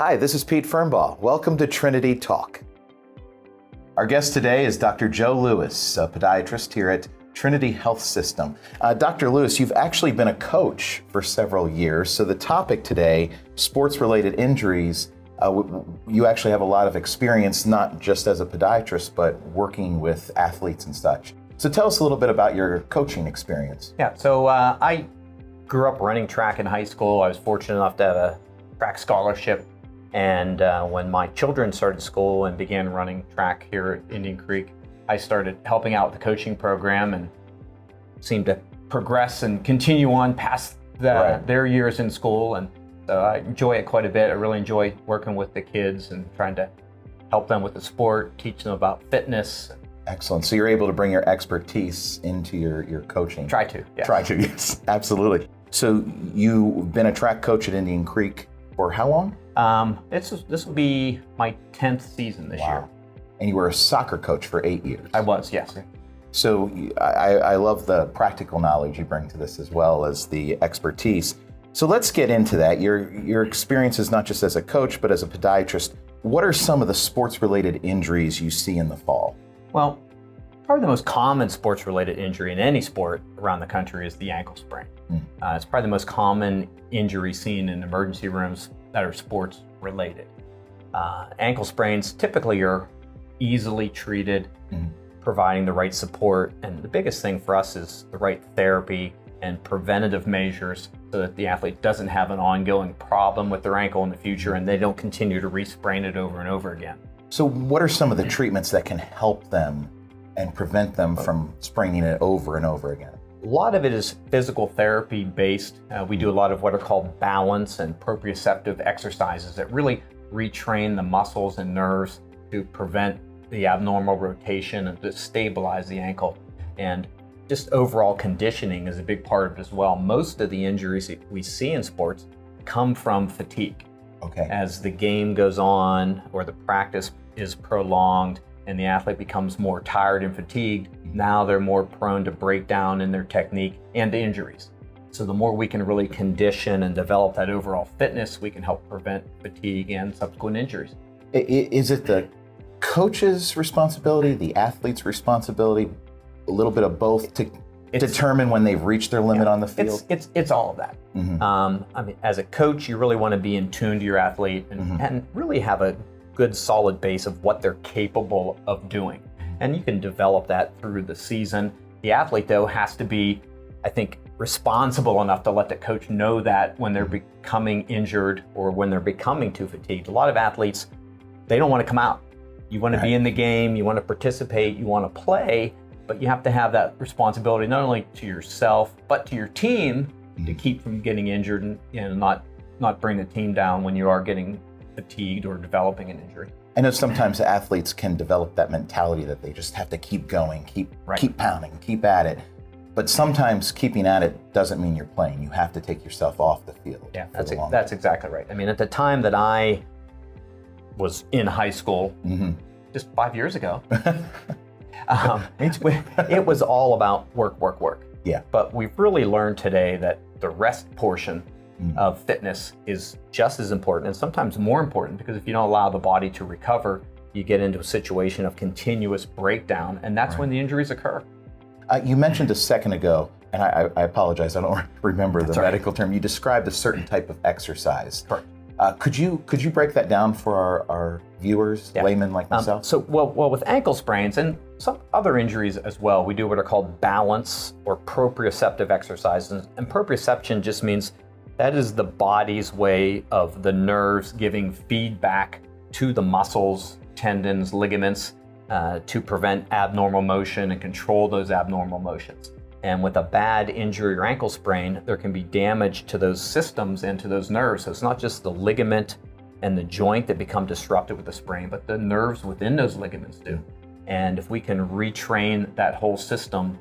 Hi, this is Pete Fernbaugh. Welcome to Trinity Talk. Our guest today is Dr. Joe Lewis, a podiatrist here at Trinity Health System. Dr. Lewis, you've actually been a coach for several years, so the topic today, sports-related injuries, you actually have a lot of experience, not just as a podiatrist, but working with athletes and such. So tell us a little bit about your coaching experience. Yeah, so I grew up running track in high school. I was fortunate enough to have a track scholarship. And when my children started school and began running track here at Indian Creek, I started helping out with the coaching program and seemed to progress and continue on past their years in school. And so I enjoy it quite a bit. I really enjoy working with the kids and trying to help them with the sport, teach them about fitness. Excellent. So you're able to bring your expertise into your coaching. Try to, yes. Try to, yes, absolutely. So you've been a track coach at Indian Creek for how long? This will be my 10th season this year. And you were a soccer coach for 8 years. I was, yes. So I love the practical knowledge you bring to this as well as the expertise. So let's get into that. Your experiences not just as a coach, but as a podiatrist. What are some of the sports-related injuries you see in the fall? Well, probably the most common sports-related injury in any sport around the country is the ankle sprain. It's probably the most common injury seen in emergency rooms that are sports-related. Ankle sprains typically are easily treated, providing the right support, and the biggest thing for us is the right therapy and preventative measures so that the athlete doesn't have an ongoing problem with their ankle in the future and they don't continue to re-sprain it over and over again. So what are some of the treatments that can help them and prevent them from spraining it over and over again? A lot of it is physical therapy based. We do a lot of what are called balance and proprioceptive exercises that really retrain the muscles and nerves to prevent the abnormal rotation and to stabilize the ankle. And just overall conditioning is a big part of it as well. Most of the injuries that we see in sports come from fatigue. Okay. As the game goes on or the practice is prolonged and the athlete becomes more tired and fatigued, now they're more prone to breakdown in their technique and to injuries. So the more we can really condition and develop that overall fitness, we can help prevent fatigue and subsequent injuries. Is it the coach's responsibility, the athlete's responsibility, a little bit of both to determine when they've reached their limit on the field? It's all of that. I mean, as a coach, you really want to be in tune to your athlete and really have a good solid base of what they're capable of doing. And you can develop that through the season. The athlete, though, has to be, I think, responsible enough to let the coach know that when they're becoming injured or when they're becoming too fatigued. A lot of athletes, they don't want to come out. You want to be in the game, you want to participate, you want to play, but you have to have that responsibility not only to yourself, but to your team to keep from getting injured and not bring the team down when you are getting fatigued or developing an injury. I know sometimes athletes can develop that mentality that they just have to keep going, keep pounding, keep at it. But sometimes keeping at it doesn't mean you're playing. You have to take yourself off the field. Yeah, that's exactly right. I mean, at the time that I was in high school, just 5 years ago, it was all about work. Yeah. But we've really learned today that the rest portion of fitness is just as important and sometimes more important, because if you don't allow the body to recover, you get into a situation of continuous breakdown, and that's when the injuries occur. You mentioned a second ago, and I apologize, I don't remember the medical term. You described a certain type of exercise. Correct. Could you break that down for our viewers, laymen like myself? So with ankle sprains and some other injuries as well, we do what are called balance or proprioceptive exercises. And proprioception just means that is the body's way of the nerves giving feedback to the muscles, tendons, ligaments to prevent abnormal motion and control those abnormal motions. And with a bad injury or ankle sprain, there can be damage to those systems and to those nerves. So it's not just the ligament and the joint that become disrupted with the sprain, but the nerves within those ligaments do. And if we can retrain that whole system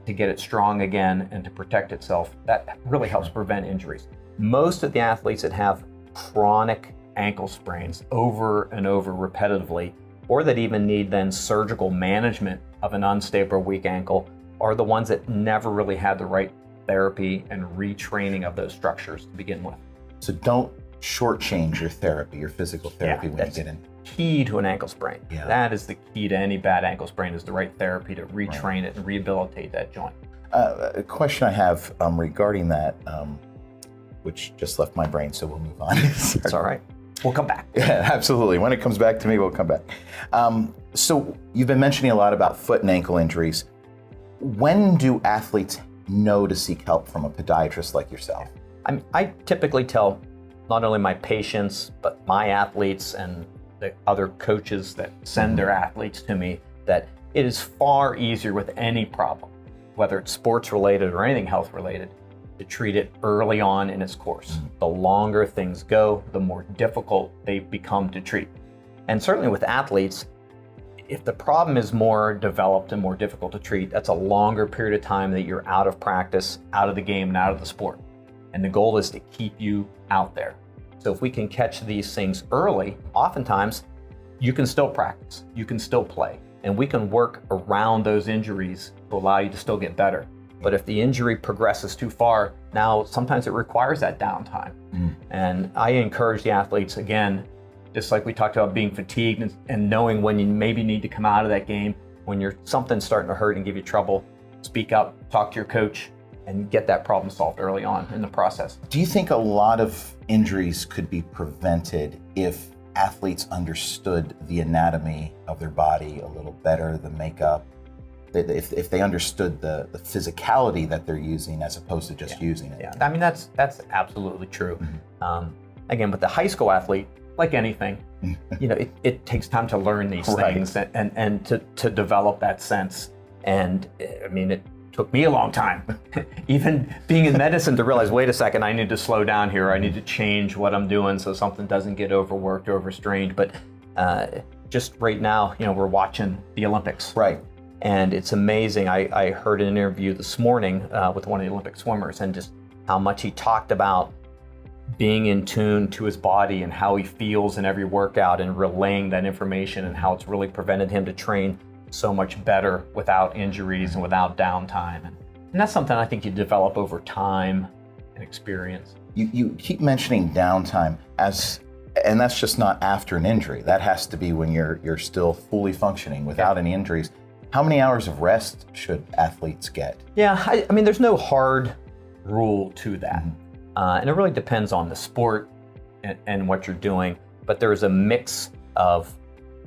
to get it strong again and to protect itself, that really helps prevent injuries. Most of the athletes that have chronic ankle sprains over and over repetitively, or that even need then surgical management of an unstable or weak ankle, are the ones that never really had the right therapy and retraining of those structures to begin with. So don't shortchange your therapy, your physical therapy when you that's get in. key to an ankle sprain. Yeah. That is the key to any bad ankle sprain, is the right therapy to retrain it and rehabilitate that joint. A question I have regarding that, which just left my brain, so we'll move on. It's all right. We'll come back. Yeah, absolutely. When it comes back to me, we'll come back. So you've been mentioning a lot about foot and ankle injuries. When do athletes know to seek help from a podiatrist like yourself? I typically tell not only my patients, but my athletes and the other coaches that send their athletes to me, that it is far easier with any problem, whether it's sports related or anything health related, to treat it early on in its course. The longer things go, the more difficult they become to treat. And certainly with athletes, if the problem is more developed and more difficult to treat, that's a longer period of time that you're out of practice, out of the game, and out of the sport. And the goal is to keep you out there. So if we can catch these things early, oftentimes you can still practice, you can still play, and we can work around those injuries to allow you to still get better. But if the injury progresses too far, now sometimes it requires that downtime. And I encourage the athletes, again, just like we talked about being fatigued and knowing when you maybe need to come out of that game, when something's starting to hurt and give you trouble, speak up, talk to your coach, and get that problem solved early on in the process. Do you think a lot of injuries could be prevented if athletes understood the anatomy of their body a little better, the makeup, if they understood the physicality that they're using as opposed to just using it? Yeah, I mean, that's absolutely true. Again, with the high school athlete, like anything, it takes time to learn these things and to develop that sense. And I mean, it took me a long time, even being in medicine, to realize, wait a second, I need to slow down here. I need to change what I'm doing so something doesn't get overworked or overstrained. But just right now, we're watching the Olympics. Right. And it's amazing. I heard an interview this morning with one of the Olympic swimmers, and just how much he talked about being in tune to his body and how he feels in every workout and relaying that information, and how it's really prevented him to train so much better without injuries and without downtime. And that's something I think you develop over time and experience. You keep mentioning downtime and that's just not after an injury. That has to be when you're still fully functioning without any injuries. How many hours of rest should athletes get? Yeah, I mean, there's no hard rule to that. And it really depends on the sport and what you're doing. But there's a mix of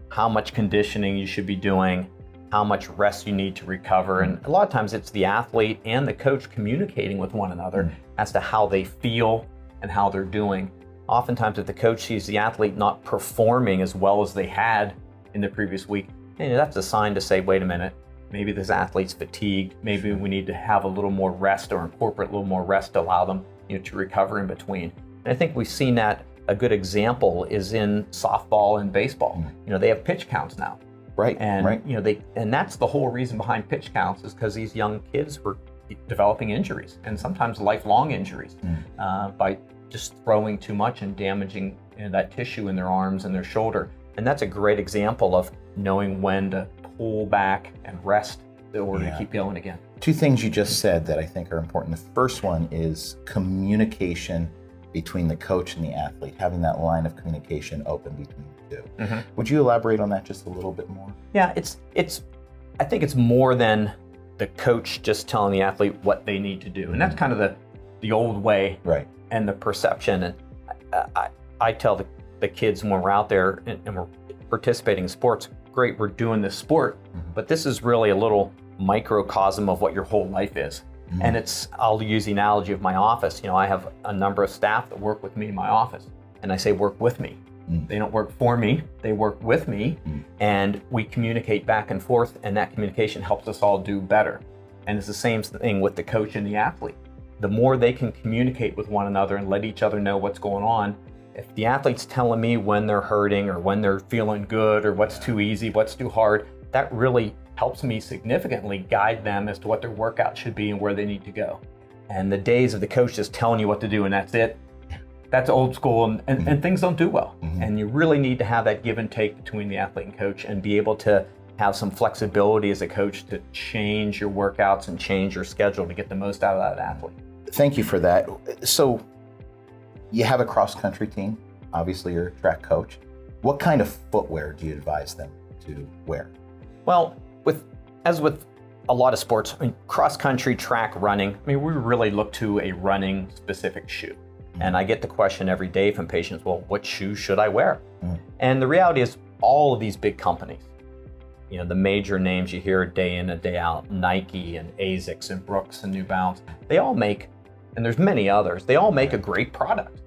how much conditioning you should be doing, how much rest you need to recover. And a lot of times it's the athlete and the coach communicating with one another as to how they feel and how they're doing. Oftentimes if the coach sees the athlete not performing as well as they had in the previous week, that's a sign to say, wait a minute, maybe this athlete's fatigued. Maybe we need to have a little more rest or incorporate a little more rest to allow them to recover in between. And I think we've seen that. A good example is in softball and baseball. They have pitch counts now. Right. And and that's the whole reason behind pitch counts, is because these young kids were developing injuries, and sometimes lifelong injuries, by just throwing too much and damaging that tissue in their arms and their shoulder. And that's a great example of knowing when to pull back and rest in order to keep going again. Two things you just said that I think are important. The first one is communication between the coach and the athlete, having that line of communication open between the two. Would you elaborate on that just a little bit more? Yeah, I think it's more than the coach just telling the athlete what they need to do. And that's kind of the old way, right, and the perception. And I tell the kids when we're out there and we're participating in sports, great, we're doing this sport, but this is really a little microcosm of what your whole life is. And I'll use the analogy of my office. I have a number of staff that work with me in my office, and I say work with me. They don't work for me, they work with me, and we communicate back and forth, and that communication helps us all do better. And it's the same thing with the coach and the athlete. The more they can communicate with one another and let each other know what's going on, if the athlete's telling me when they're hurting or when they're feeling good or what's too easy, what's too hard, that really helps me significantly guide them as to what their workout should be and where they need to go. And the days of the coach just telling you what to do and that's it, that's old school, and things don't do well. And you really need to have that give and take between the athlete and coach, and be able to have some flexibility as a coach to change your workouts and change your schedule to get the most out of that athlete. Thank you for that. So You have a cross-country team. Obviously, you're a track coach. What kind of footwear do you advise them to wear? Well, as with a lot of sports, I mean, cross-country, track, running, I mean, we really look to a running-specific shoe. And I get the question every day from patients, well, what shoes should I wear? And the reality is all of these big companies, you know, the major names you hear day in and day out, Nike and ASICS and Brooks and New Balance, they all make, and there's many others, they all make a great product.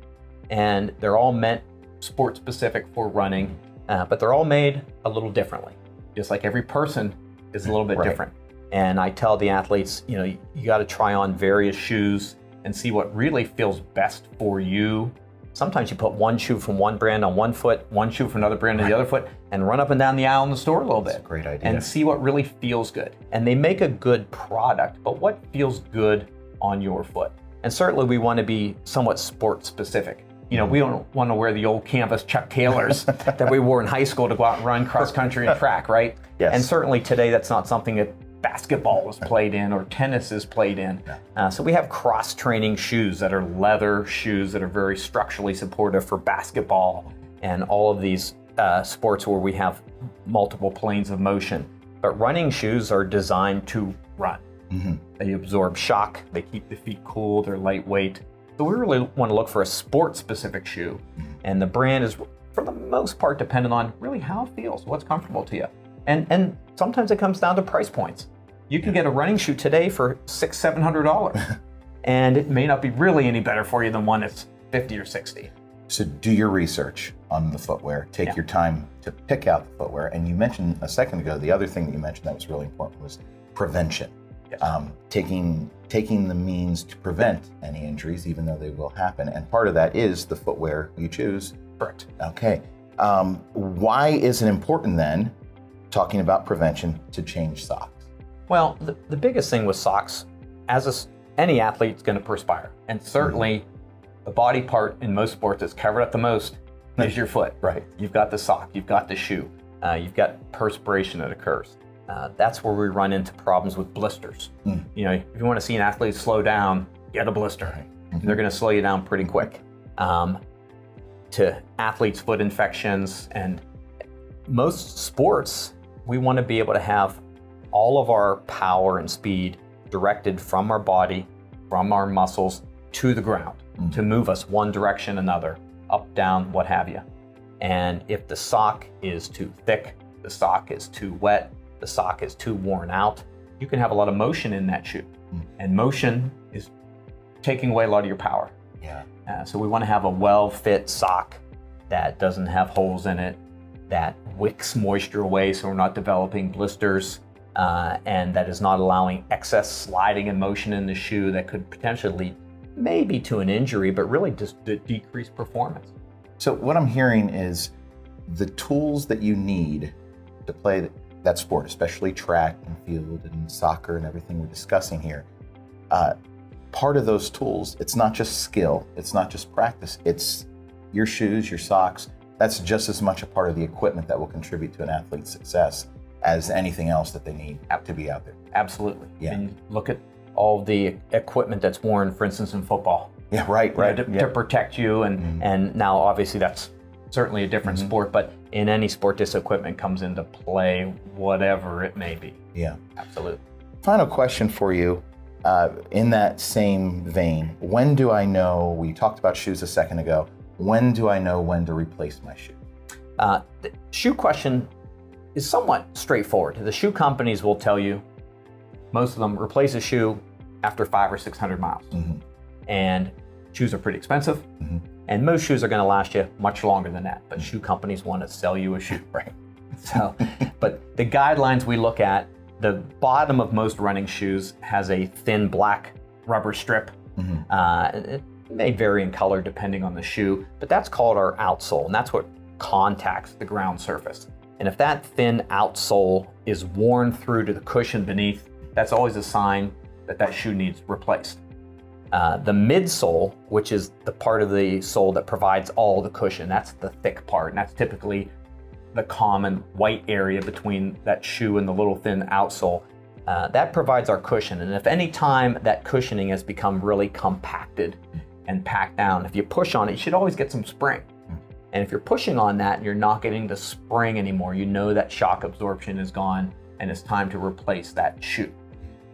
And they're all meant sport-specific for running, but they're all made a little differently. Just like every person is a little bit different. And I tell the athletes, you know, you got to try on various shoes and see what really feels best for you. Sometimes you put one shoe from one brand on one foot, one shoe from another brand on the other foot, and run up and down the aisle in the store a little bit. That's a great idea. And see what really feels good. And they make a good product, but what feels good on your foot? And certainly we want to be somewhat sport specific. You know, we don't want to wear the old canvas Chuck Taylors that we wore in high school to go out and run cross country and track, right? Yes. And certainly today that's not something that basketball was played in or tennis is played in. So we have cross-training shoes that are leather shoes that are very structurally supportive for basketball and all of these sports where we have multiple planes of motion. But running shoes are designed to run. They absorb shock, they keep the feet cool, they're lightweight. So we really want to look for a sport-specific shoe. And the brand is, for the most part, dependent on really how it feels, what's comfortable to you. And sometimes it comes down to price points. You can get a running shoe today for $600-700, and it may not be really any better for you than one that's $50 or $60. So do your research on the footwear. Take your time to pick out the footwear. And you mentioned a second ago, the other thing that you mentioned that was really important was prevention. Taking the means to prevent any injuries, even though they will happen. And part of that is the footwear you choose. Correct. Okay. Why is it important then, talking about prevention, to change socks? Well, the biggest thing with socks, any athlete's going to perspire. And certainly the body part in most sports that's covered up the most is your foot. Right. You've got the sock, you've got the shoe, you've got perspiration that occurs. That's where we run into problems with blisters. You know, if you want to see an athlete slow down, get a blister. They're going to slow you down pretty quick. To athletes' foot infections, and most sports, we want to be able to have all of our power and speed directed from our body, from our muscles to the ground to move us one direction, another, up, down, what have you. And if the sock is too thick, the sock is too wet, the sock is too worn out, you can have a lot of motion in that shoe. And motion is taking away a lot of your power. So we want to have a well-fit sock that doesn't have holes in it, that wicks moisture away so we're not developing blisters, and that is not allowing excess sliding and motion in the shoe that could potentially lead maybe to an injury, but really just decrease performance. So what I'm hearing is the tools that you need to play that sport, especially track and field and soccer and everything we're discussing here, part of those tools, it's not just skill, it's not just practice, it's your shoes, your socks. That's just as much a part of the equipment that will contribute to an athlete's success as anything else that they need to be out there. Absolutely. And look at all the equipment that's worn, for instance, in football. Right. To protect you, and now obviously that's certainly a different sport, but in any sport, this equipment comes into play, whatever it may be. Absolutely. Final question for you. In that same vein, when do I know, we talked about shoes a second ago, when do I know when to replace my shoe? The shoe question is somewhat straightforward. The shoe companies will tell you, most of them, replace a shoe after 500 or 600 miles. And shoes are pretty expensive, and most shoes are going to last you much longer than that, but shoe companies want to sell you a shoe. So, but the guidelines we look at, the bottom of most running shoes has a thin black rubber strip. It may vary in color depending on the shoe, but that's called our outsole, and that's what contacts the ground surface. And if that thin outsole is worn through to the cushion beneath, that's always a sign that that shoe needs replaced. The midsole, which is the part of the sole that provides all the cushion, that's the thick part, and that's typically the common white area between that shoe and the little thin outsole. That provides our cushion, and if any time that cushioning has become really compacted and packed down. If you push on it, you should always get some spring. And if you're pushing on that and you're not getting the spring anymore, you know that shock absorption is gone and it's time to replace that shoe.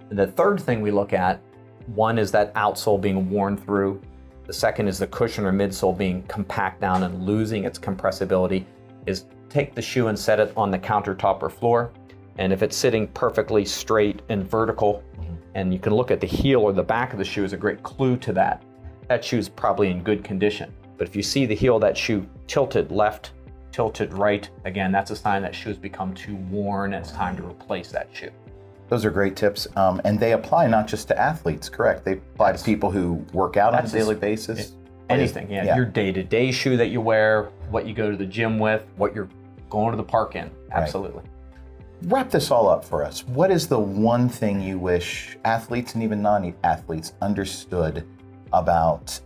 And the third thing we look at, one is that outsole being worn through. The second is the cushion or midsole being compact down and losing its compressibility. Is take the shoe and set it on the countertop or floor. And if it's sitting perfectly straight and vertical, and you can look at the heel or the back of the shoe is a great clue to that, that shoe's probably in good condition. But if you see the heel of that shoe tilted left, tilted right, again, that's a sign that shoe's become too worn and it's time to replace that shoe. Those are great tips, and they apply not just to athletes, correct? They apply to people who work out on a daily basis. Anything, yeah. Your day-to-day shoe that you wear, what you go to the gym with, what you're going to the park in, absolutely. Right. Wrap this all up for us. What is the one thing you wish athletes and even non-athletes understood about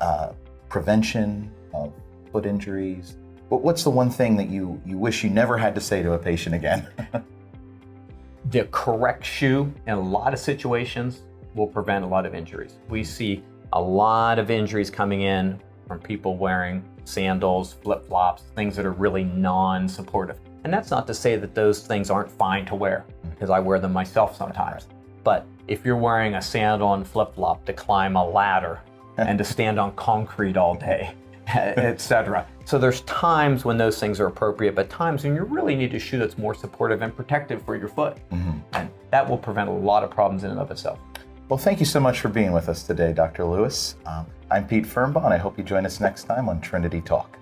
prevention of foot injuries? What's the one thing that you wish you never had to say to a patient again? The correct shoe in a lot of situations will prevent a lot of injuries. We see a lot of injuries coming in from people wearing sandals, flip-flops, things that are really non-supportive. And that's not to say that those things aren't fine to wear, because I wear them myself sometimes. But if you're wearing a sandal and flip-flop to climb a ladder and to stand on concrete all day, etc. So there's times when those things are appropriate, but times when you really need a shoe that's more supportive and protective for your foot. And that will prevent a lot of problems in and of itself. Well, thank you so much for being with us today, Dr. Lewis. I'm Pete Firmbaugh, and I hope you join us next time on Trinity Talk.